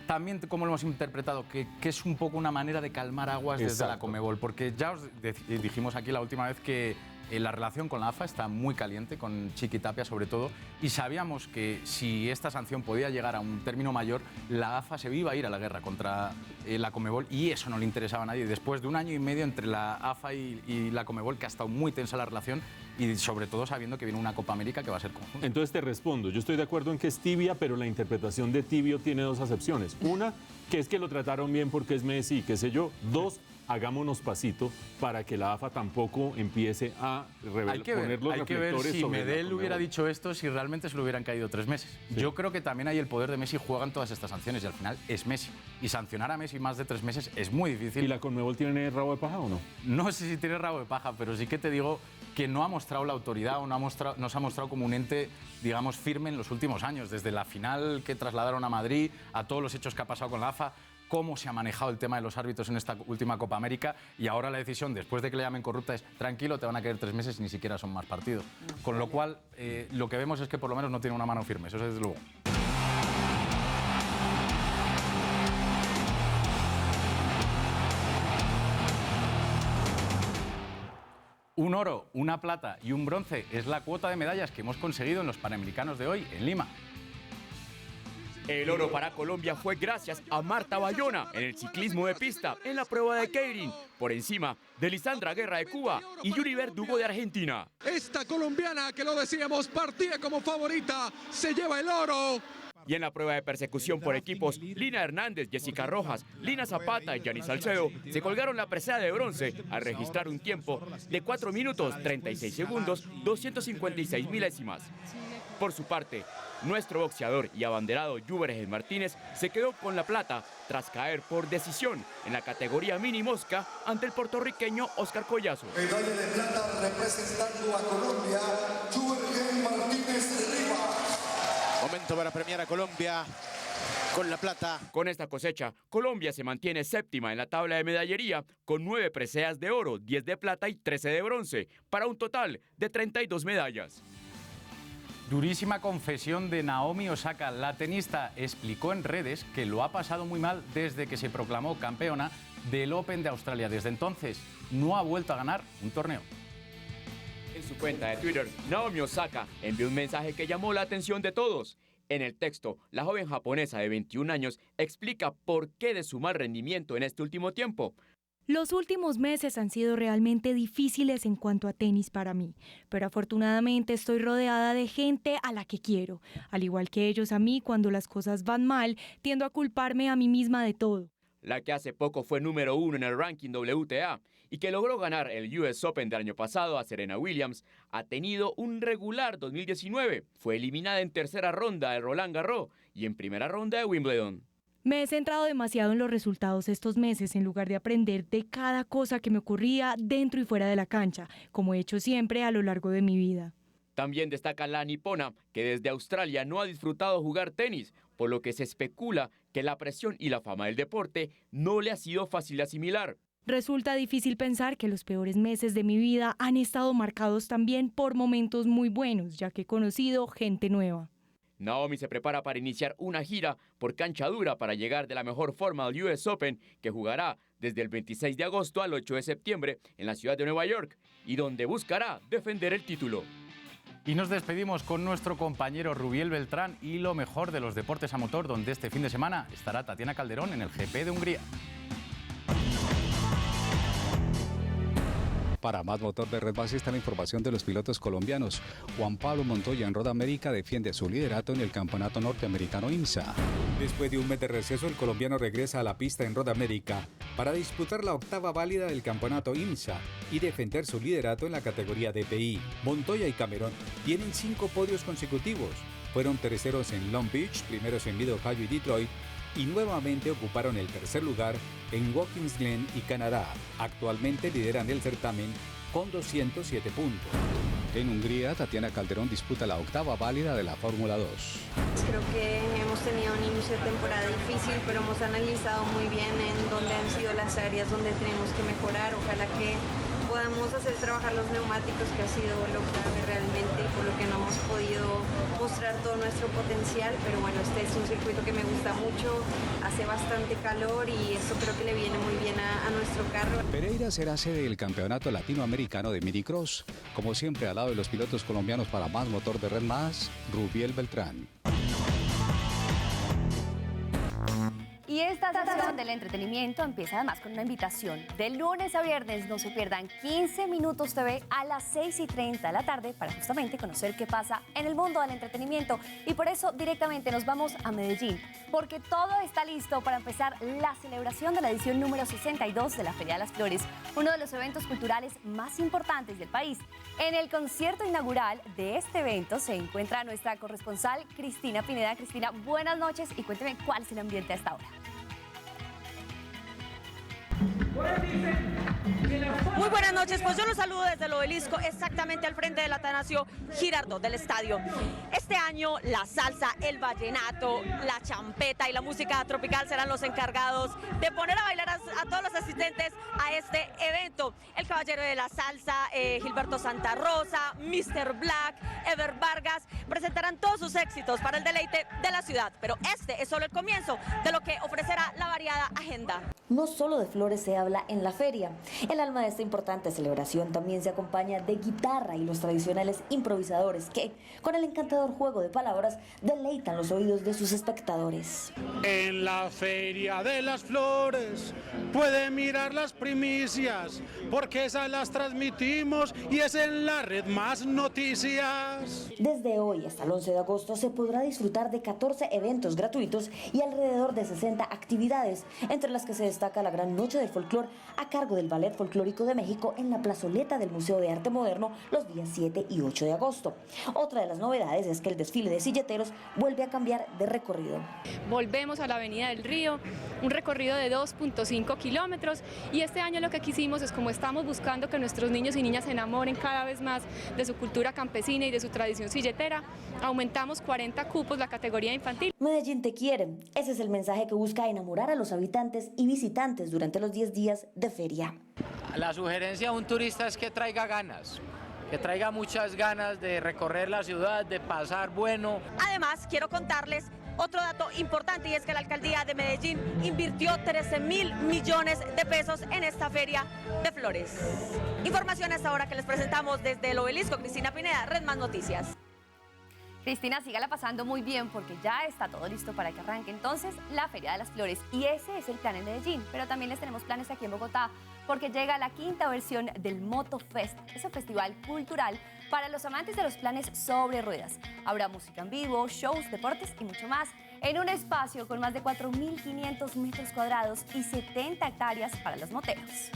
También, como lo hemos interpretado, que es un poco una manera de calmar aguas desde la Conmebol, porque ya os dijimos aquí la última vez que la relación con la AFA está muy caliente, con Chiqui Tapia sobre todo, y sabíamos que si esta sanción podía llegar a un término mayor, la AFA se iba a ir a la guerra contra la Conmebol, y eso no le interesaba a nadie. Después de 1 año y medio entre la AFA y la Conmebol, que ha estado muy tensa la relación, y sobre todo sabiendo que viene una Copa América que va a ser conjunta. Entonces te respondo, yo estoy de acuerdo en que es tibia, pero la interpretación de tibio tiene 2 acepciones. Una, que es que lo trataron bien porque es Messi, qué sé yo. 2, hagámonos pasito para que la AFA tampoco empiece a poner los reflectores sobre la Conmebol. Hay que ver si Medel hubiera dicho esto, si realmente se le hubieran caído 3 meses. Sí. Yo creo que también hay el poder de Messi, juegan todas estas sanciones y al final es Messi. Y sancionar a Messi más de 3 meses es muy difícil. ¿Y la Conmebol tiene rabo de paja o no? No sé si tiene rabo de paja, pero sí que te digo que no ha mostrado la autoridad o nos ha mostrado como un ente, digamos, firme en los últimos años. Desde la final que trasladaron a Madrid, a todos los hechos que ha pasado con la AFA, cómo se ha manejado el tema de los árbitros en esta última Copa América, y ahora la decisión, después de que le llamen corrupta, es tranquilo, te van a caer 3 meses y ni siquiera son más partidos. Con lo cual, lo que vemos es que por lo menos no tiene una mano firme, eso es desde luego. Un oro, una plata y un bronce es la cuota de medallas que hemos conseguido en los Panamericanos de hoy en Lima. El oro para Colombia fue gracias a Marta Bayona en el ciclismo de pista en la prueba de Keirin, por encima de Lisandra Guerra de Cuba y Yuri Verdugo de Argentina. Esta colombiana, que lo decíamos, partía como favorita, se lleva el oro. Y en la prueba de persecución por equipos, Lina Hernández, Jessica Rojas, Lina Zapata y Yanni Salcedo se colgaron la presea de bronce al registrar un tiempo de 4 minutos 36 segundos 256 milésimas. Por su parte, nuestro boxeador y abanderado Yuberges Martínez se quedó con la plata tras caer por decisión en la categoría mini mosca ante el puertorriqueño Oscar Collazo. Medalla de plata representando a Colombia, Yuberges Martínez Rivas. Momento para premiar a Colombia con la plata. Con esta cosecha, Colombia se mantiene séptima en la tabla de medallería con 9 preseas de oro, 10 de plata y 13 de bronce, para un total de 32 medallas. Durísima confesión de Naomi Osaka. La tenista explicó en redes que lo ha pasado muy mal desde que se proclamó campeona del Open de Australia. Desde entonces no ha vuelto a ganar un torneo. En su cuenta de Twitter, Naomi Osaka envió un mensaje que llamó la atención de todos. En el texto, la joven japonesa de 21 años explica por qué de su mal rendimiento en este último tiempo. Los últimos meses han sido realmente difíciles en cuanto a tenis para mí, pero afortunadamente estoy rodeada de gente a la que quiero. Al igual que ellos a mí, cuando las cosas van mal, tiendo a culparme a mí misma de todo. La que hace poco fue número 1 en el ranking WTA y que logró ganar el US Open del año pasado a Serena Williams, ha tenido un regular 2019. Fue eliminada en tercera ronda de Roland Garros y en primera ronda de Wimbledon. Me he centrado demasiado en los resultados estos meses en lugar de aprender de cada cosa que me ocurría dentro y fuera de la cancha, como he hecho siempre a lo largo de mi vida. También destaca la nipona, que desde Australia no ha disfrutado jugar tenis, por lo que se especula que la presión y la fama del deporte no le ha sido fácil de asimilar. Resulta difícil pensar que los peores meses de mi vida han estado marcados también por momentos muy buenos, ya que he conocido gente nueva. Naomi se prepara para iniciar una gira por cancha dura para llegar de la mejor forma al US Open, que jugará desde el 26 de agosto al 8 de septiembre en la ciudad de Nueva York, y donde buscará defender el título. Y nos despedimos con nuestro compañero Rubiel Beltrán y lo mejor de los deportes a motor, donde este fin de semana estará Tatiana Calderón en el GP de Hungría. Para Más Motor de Red Más está la información de los pilotos colombianos. Juan Pablo Montoya en Road América defiende su liderato en el campeonato norteamericano IMSA. Después de un mes de receso, el colombiano regresa a la pista en Road América para disputar la octava válida del campeonato IMSA y defender su liderato en la categoría DPI. Montoya y Cameron tienen 5 podios consecutivos. Fueron terceros en Long Beach, primeros en Mid Ohio y Detroit, y nuevamente ocuparon el tercer lugar en Watkins Glen y Canadá. Actualmente lideran el certamen con 207 puntos. En Hungría, Tatiana Calderón disputa la octava válida de la Fórmula 2. Creo que hemos tenido un inicio de temporada difícil, pero hemos analizado muy bien en dónde han sido las áreas donde tenemos que mejorar. Ojalá que podamos hacer trabajar los neumáticos, que ha sido lo clave realmente y por lo que no hemos podido mostrar todo nuestro potencial, pero bueno, este es un circuito que me gusta mucho, hace bastante calor y eso creo que le viene muy bien a nuestro carro. Pereira será sede del Campeonato Latinoamericano de Minicross. Como siempre, al lado de los pilotos colombianos para Más Motor de Red Más, Rubiel Beltrán. Y esta sección del entretenimiento empieza además con una invitación. De lunes a viernes no se pierdan 15 Minutos TV a las 6:30 de la tarde para justamente conocer qué pasa en el mundo del entretenimiento. Y por eso directamente nos vamos a Medellín, porque todo está listo para empezar la celebración de la edición número 62 de la Feria de las Flores, uno de los eventos culturales más importantes del país. En el concierto inaugural de este evento se encuentra nuestra corresponsal Cristina Pineda. Cristina, buenas noches y cuénteme cuál es el ambiente a esta hora. Muy buenas noches, pues yo los saludo desde el Obelisco, exactamente al frente del Atanasio Girardot del estadio. Este año la salsa, el vallenato, la champeta y la música tropical serán los encargados de poner a bailar a todos los asistentes a este evento. El caballero de la salsa, Gilberto Santa Rosa, Mr. Black, Ever Vargas, presentarán todos sus éxitos para el deleite de la ciudad. Pero este es solo el comienzo de lo que ofrecerá la variada agenda. No solo de flores se habla en la feria. El alma de esta importante celebración también se acompaña de guitarra y los tradicionales improvisadores que, con el encantador juego de palabras, deleitan los oídos de sus espectadores. En la Feria de las Flores puede mirar las primicias, porque esas las transmitimos y es en la Red Más Noticias. Desde hoy hasta el 11 de agosto se podrá disfrutar de 14 eventos gratuitos y alrededor de 60 actividades, entre las que se destaca la Gran Noche del Folclor a cargo del Ballet Folclórico de México en la plazoleta del Museo de Arte Moderno los días 7 y 8 de agosto. Otra de las novedades es que el desfile de silleteros vuelve a cambiar de recorrido. Volvemos a la Avenida del Río, un recorrido de 2.5 kilómetros y este año lo que quisimos es, como estamos buscando que nuestros niños y niñas se enamoren cada vez más de su cultura campesina y de su tradición silletera, aumentamos 40 cupos la categoría infantil. Medellín te quiere, ese es el mensaje que busca enamorar a los habitantes y visitantes durante los 10 días de feria. La sugerencia a un turista es que traiga ganas, que traiga muchas ganas de recorrer la ciudad, de pasar bueno. Además, quiero contarles otro dato importante y es que la alcaldía de Medellín invirtió 13.000 millones de pesos en esta feria de flores. Información hasta ahora que les presentamos desde el Obelisco. Cristina Pineda, Red Más Noticias. Cristina, sígala pasando muy bien porque ya está todo listo para que arranque entonces la Feria de las Flores. Y ese es el plan en Medellín, pero también les tenemos planes aquí en Bogotá porque llega la 5ª versión del Moto Fest, ese festival cultural para los amantes de los planes sobre ruedas. Habrá música en vivo, shows, deportes y mucho más en un espacio con más de 4.500 metros cuadrados y 70 hectáreas para los moteros.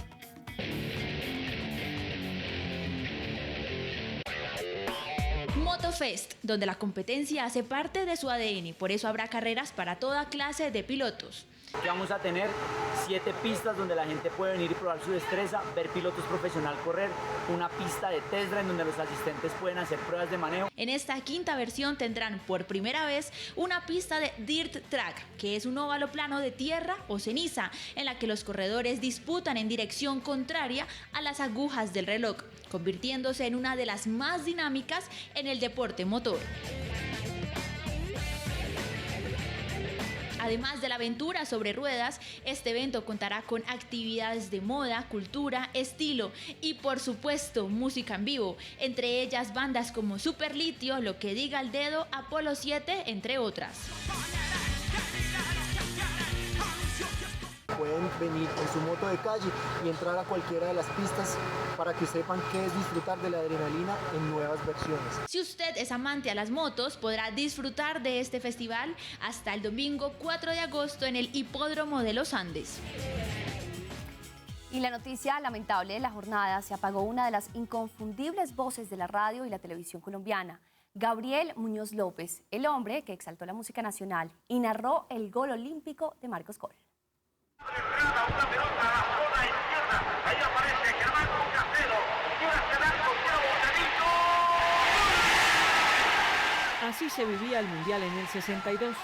Fest, donde la competencia hace parte de su ADN, por eso habrá carreras para toda clase de pilotos. Vamos a tener 7 pistas donde la gente puede venir y probar su destreza, ver pilotos profesional correr, una pista de test drive donde los asistentes pueden hacer pruebas de manejo. En esta quinta versión tendrán por primera vez una pista de Dirt Track, que es un óvalo plano de tierra o ceniza, en la que los corredores disputan en dirección contraria a las agujas del reloj, convirtiéndose en una de las más dinámicas en el deporte motor. Además de la aventura sobre ruedas, este evento contará con actividades de moda, cultura, estilo y por supuesto música en vivo, entre ellas bandas como Super Litio, Lo que diga el dedo, Apolo 7, entre otras. Pueden venir en su moto de calle y entrar a cualquiera de las pistas para que sepan qué es disfrutar de la adrenalina en nuevas versiones. Si usted es amante a las motos, podrá disfrutar de este festival hasta el domingo 4 de agosto en el Hipódromo de los Andes. Y la noticia lamentable de la jornada: se apagó una de las inconfundibles voces de la radio y la televisión colombiana, Gabriel Muñoz López, el hombre que exaltó la música nacional y narró el gol olímpico de Marcos Coll. Una pelota a la zona izquierda, ahí aparece Germán Castelo, quiere hacer algo, quiere botadito. Así se vivía el Mundial en el 62.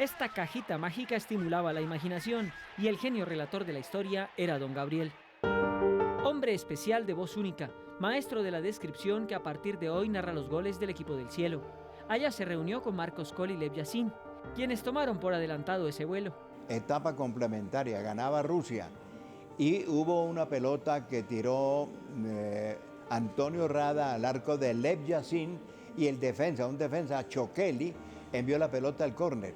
Esta cajita mágica estimulaba la imaginación y el genio relator de la historia era don Gabriel. Hombre especial de voz única, maestro de la descripción que a partir de hoy narra los goles del equipo del cielo. Allá se reunió con Marcos Coll y Lev Yassin, quienes tomaron por adelantado ese vuelo. Etapa complementaria, ganaba Rusia y hubo una pelota que tiró Antonio Rada al arco de Lev Yassin y un defensa, Chokeli, envió la pelota al córner.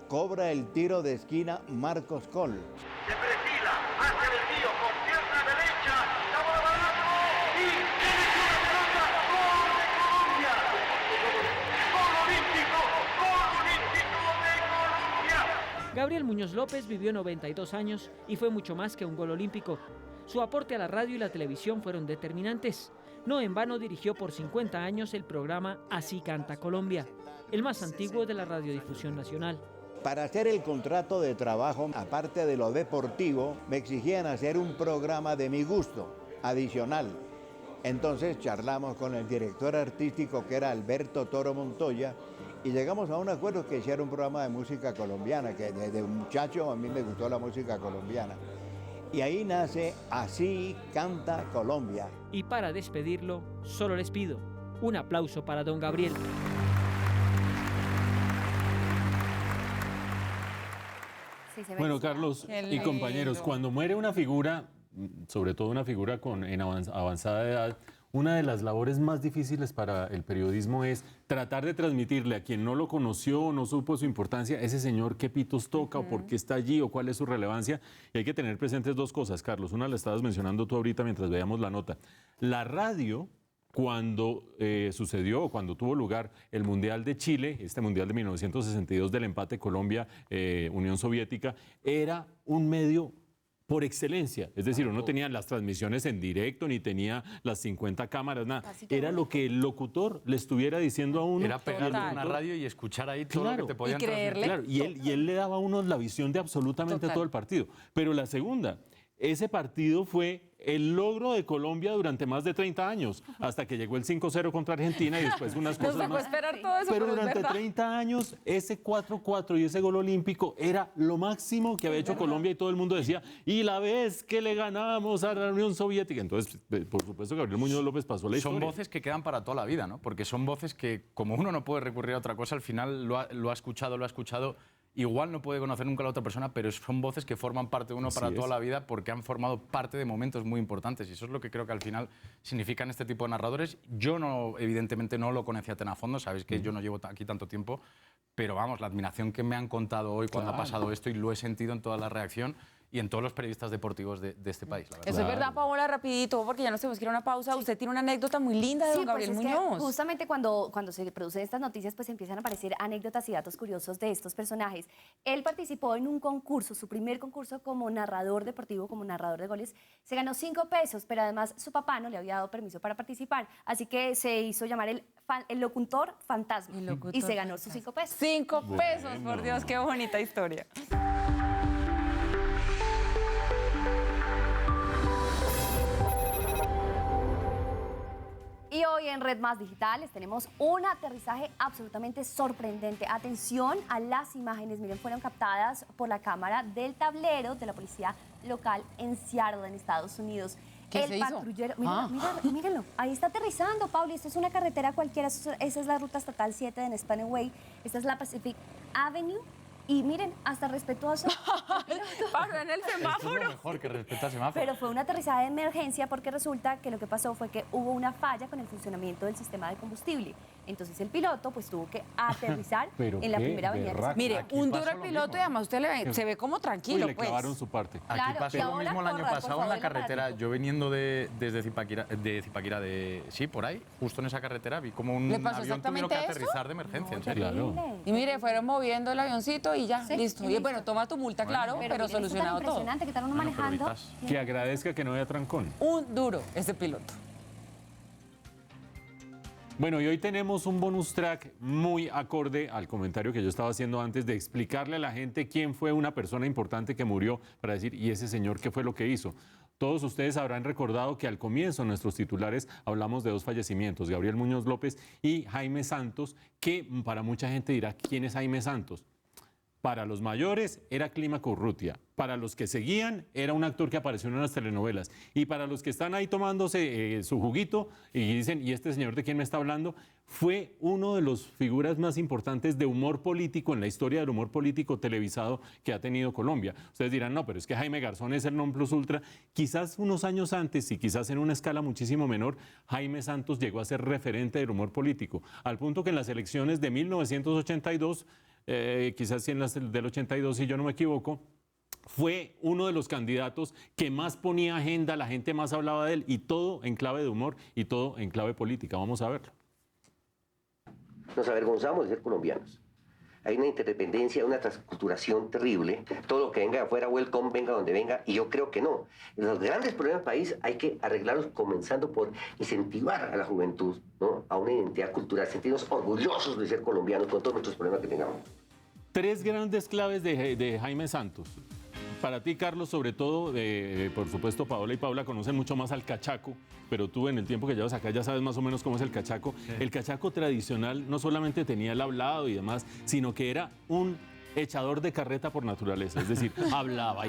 Cobra el tiro de esquina Marcos Coll. Se perfila, hace el tío con pierna derecha, la bola para adentro y tiene una pelota, gol de Colombia. Gol olímpico de Colombia. Gabriel Muñoz López vivió 92 años y fue mucho más que un gol olímpico. Su aporte a la radio y la televisión fueron determinantes. No en vano dirigió por 50 años el programa Así Canta Colombia, el más antiguo de la radiodifusión nacional. Para hacer el contrato de trabajo, aparte de lo deportivo, me exigían hacer un programa de mi gusto, adicional. Entonces charlamos con el director artístico, que era Alberto Toro Montoya, y llegamos a un acuerdo que hiciera un programa de música colombiana, que desde un muchacho a mí me gustó la música colombiana. Y ahí nace Así Canta Colombia. Y para despedirlo, solo les pido un aplauso para don Gabriel. Bueno, Carlos y compañeros, cuando muere una figura, sobre todo una figura en avanzada edad, una de las labores más difíciles para el periodismo es tratar de transmitirle a quien no lo conoció o no supo su importancia, ese señor qué pitos toca o por qué está allí o cuál es su relevancia. Y hay que tener presentes dos cosas, Carlos. Una la estabas mencionando tú ahorita mientras veíamos la nota. La radio, cuando sucedió o cuando tuvo lugar el Mundial de Chile, este Mundial de 1962 del empate Colombia-Unión Soviética, era un medio por excelencia. Es decir, uno tenía las transmisiones en directo, ni tenía las 50 cámaras, nada. Era lo que el locutor le estuviera diciendo a uno. Era pegar una radio y escuchar ahí todo lo que te podían transmitir. Claro, y él le daba a uno la visión de absolutamente todo el partido. Pero la segunda, ese partido fue el logro de Colombia durante más de 30 años, hasta que llegó el 5-0 contra Argentina y después unas cosas más. Esperar todo eso, pero durante 30 años, ese 4-4 y ese gol olímpico era lo máximo que había hecho Colombia, y todo el mundo decía, y la vez que le ganamos a la Unión Soviética. Entonces, por supuesto, Gabriel Muñoz López pasó la historia. Son voces que quedan para toda la vida, ¿no? Porque son voces que, como uno no puede recurrir a otra cosa, al final lo ha escuchado. Igual no puede conocer nunca a la otra persona, pero son voces que forman parte de uno para toda la vida, porque han formado parte de momentos muy importantes. Y eso es lo que creo que al final significan este tipo de narradores. Yo evidentemente no lo conocía tan a fondo, sabéis que yo no llevo aquí tanto tiempo, pero vamos, la admiración que me han contado hoy cuando ha pasado esto, y lo he sentido en toda la reacción y en todos los periodistas deportivos de este país, la verdad. Eso es verdad, Paola, rapidito, porque ya nos tenemos que ir a una pausa. Usted tiene una anécdota muy linda de don Gabriel Muñoz. Justamente cuando se producen estas noticias, pues empiezan a aparecer anécdotas y datos curiosos de estos personajes. Él participó en un concurso, su primer concurso como narrador deportivo, como narrador de goles. Se ganó 5 pesos, pero además su papá no le había dado permiso para participar, así que se hizo llamar el el locutor fantasma. Y se ganó sus 5 pesos. 5 pesos, por Dios, qué bonita historia. Y hoy en Red Más Digital les tenemos un aterrizaje absolutamente sorprendente. Atención a las imágenes, miren, fueron captadas por la cámara del tablero de la policía local en Seattle, en Estados Unidos. ¿Qué se hizo? Patrullero, mírenlo, ahí está aterrizando, Pablo. Esto es una carretera cualquiera, esa es la ruta estatal 7 de Spanish Way, esta es la Pacific Avenue. Y miren, hasta respetuoso. Pablo, en el semáforo. Es lo mejor que respeta el semáforo. Pero fue una aterrizada de emergencia porque resulta que lo que pasó fue que hubo una falla con el funcionamiento del sistema de combustible. Entonces el piloto pues tuvo que aterrizar en la primera avenida. Mire, un duro el piloto y además usted se ve como tranquilo. Le clavaron su parte. Aquí Claro, pasó y lo ahora mismo el año corra, por pasado en favor, la el carretera. aparato. Yo viniendo desde Zipaquirá, sí, por ahí, justo en esa carretera, vi como un ¿Le pasó avión tuvieron que exactamente eso? aterrizar de emergencia, en serio. Claro. Y mire, fueron moviendo el avioncito y ya, listo. Y bueno, toma tu multa, claro, pero miren, solucionado esto tan todo. impresionante que estaban manejando. Que agradezca que no haya trancón. Un duro ese piloto. Bueno, y hoy tenemos un bonus track muy acorde al comentario que yo estaba haciendo antes de explicarle a la gente quién fue una persona importante que murió, para decir, ¿y ese señor qué fue lo que hizo? Todos ustedes habrán recordado que al comienzo en nuestros titulares hablamos de 2 fallecimientos, Gabriel Muñoz López y Jaime Santos, que para mucha gente dirá, ¿quién es Jaime Santos? Para los mayores era Clímaco Urrutia, para los que seguían era un actor que apareció en las telenovelas y para los que están ahí tomándose su juguito y dicen, ¿y este señor de quién me está hablando? Fue uno de los figuras más importantes de humor político en la historia del humor político televisado que ha tenido Colombia. Ustedes dirán, no, pero es que Jaime Garzón es el non plus ultra. Quizás unos años antes y quizás en una escala muchísimo menor, Jaime Santos llegó a ser referente del humor político, al punto que en las elecciones de 1982, quizás sí en las del 82, si yo no me equivoco, fue uno de los candidatos que más ponía agenda, la gente más hablaba de él, y todo en clave de humor y todo en clave política. Vamos a verlo. Nos avergonzamos de ser colombianos. Hay una interdependencia, una transculturación terrible. Todo lo que venga de afuera, welcome, venga donde venga, y yo creo que no. Los grandes problemas del país hay que arreglarlos comenzando por incentivar a la juventud, ¿no?, a una identidad cultural, sentirnos orgullosos de ser colombianos con todos nuestros problemas que tengamos. 3 grandes claves de Jaime Santos. Para ti, Carlos, sobre todo, por supuesto, Paola y Paula conocen mucho más al cachaco, pero tú en el tiempo que llevas acá ya sabes más o menos cómo es el cachaco. Sí. El cachaco tradicional no solamente tenía el hablado y demás, sino que era un echador de carreta por naturaleza, es decir, hablaba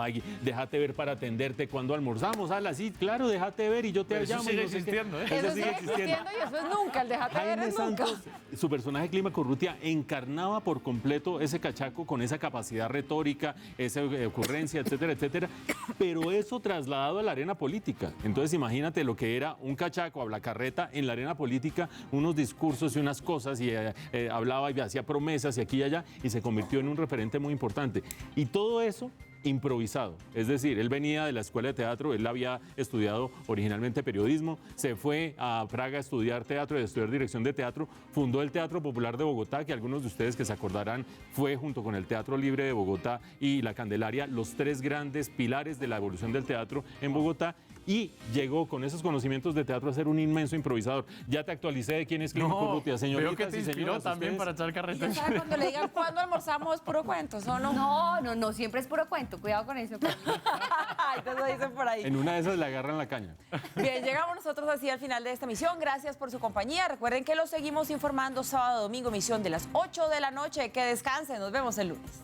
y déjate ver para atenderte cuando almorzamos, sí, claro, déjate ver y yo te llamo. Eso sigue existiendo, ¿eh? Eso sigue existiendo y eso es nunca, el déjate ver es nunca. Santos, su personaje Clímaco Urrutia encarnaba por completo ese cachaco con esa capacidad retórica, esa ocurrencia, etcétera, etcétera, pero eso trasladado a la arena política. Entonces imagínate lo que era un cachaco, hablacarreta en la arena política, unos discursos y unas cosas, y hablaba y hacía promesas y aquí y allá, y se convirtió en un referente muy importante. Y todo eso improvisado, es decir, él venía de la escuela de teatro, él había estudiado originalmente periodismo, se fue a Praga a estudiar teatro y a estudiar dirección de teatro, fundó el Teatro Popular de Bogotá, que algunos de ustedes que se acordarán fue junto con el Teatro Libre de Bogotá y la Candelaria los 3 grandes pilares de la evolución del teatro en Bogotá, y llegó con esos conocimientos de teatro a ser un inmenso improvisador. Ya te actualicé de quién es Clímaco Urrutia, señoritas Veo que te inspiró también para echar carretas. Cuando le digan cuándo almorzamos, puro cuento, ¿o no? No, siempre es puro cuento, cuidado con eso. Entonces lo dicen por ahí. En una de esas le agarran la caña. Bien, llegamos nosotros así al final de esta emisión. Gracias por su compañía. Recuerden que los seguimos informando sábado, domingo, emisión de las 8 de la noche. Que descansen. Nos vemos el lunes.